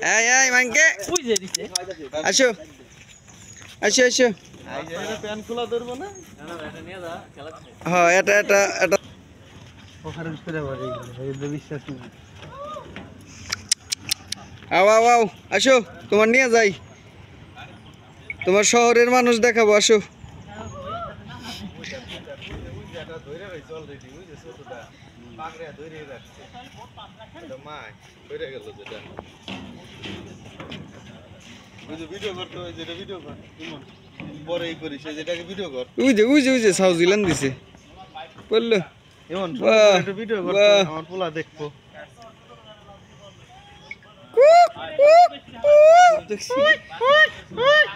এই এই মানকে আসো আসো আসো প্যান খোলা ধরবো না হ্যাঁ এটা এটা এটা বিশ্বাস নেই আও আও আও আসো তোমার নিয়ে যাই তোমার শহরের মানুষ দেখাবো আসো উইজে সাউজিলান দিছে বললো আমার পোলা দেখবো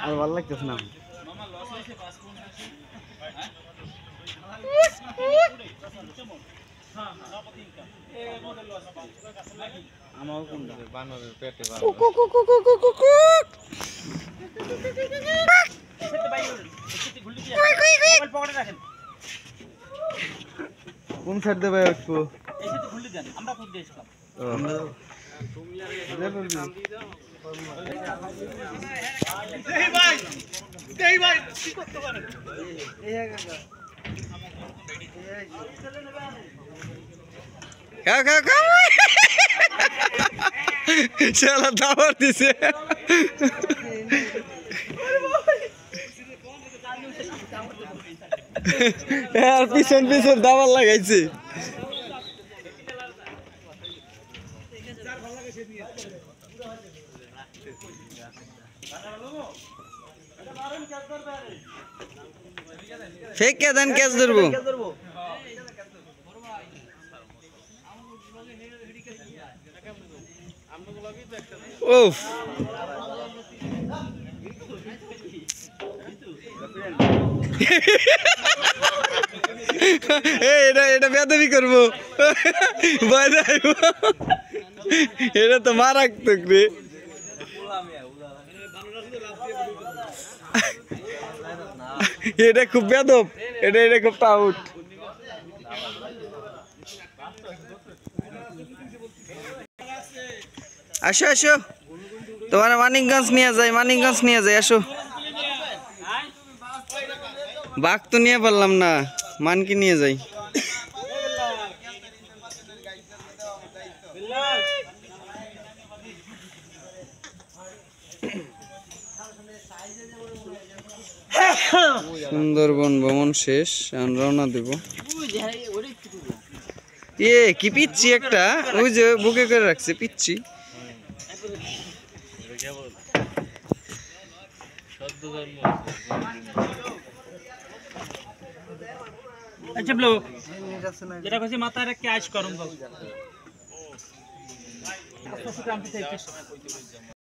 আর ভালো লাগতেছে না আমার কোনটা বানরের পেটে কোন সাইড দেবে একটু আমরা খুব দিয়েছিলাম শালা দাবার দিছে আর পিছন পিছন দাবার লাগাইছে ফেকে দেন ক্যাচ ধরবো উফ এটা এটা বেদবি করবো এটা তো মারাত্মক রে এটা খুব বেদব এটা এটা খুব আউট আসো আসো তোমার মানিকগঞ্জ নিয়ে যাই আসো বাঘ তো নিয়ে পারলাম না মানকি নিয়ে যাই সুন্দরবন ভ্রমণ শেষ রওনা দেব কি পিচ্ছি একটা ওই যে বুকে করে রাখছে পিচ্ছি আচ্ছা ব্লো যেটা কইছি মাথায় রেখে আইস করুন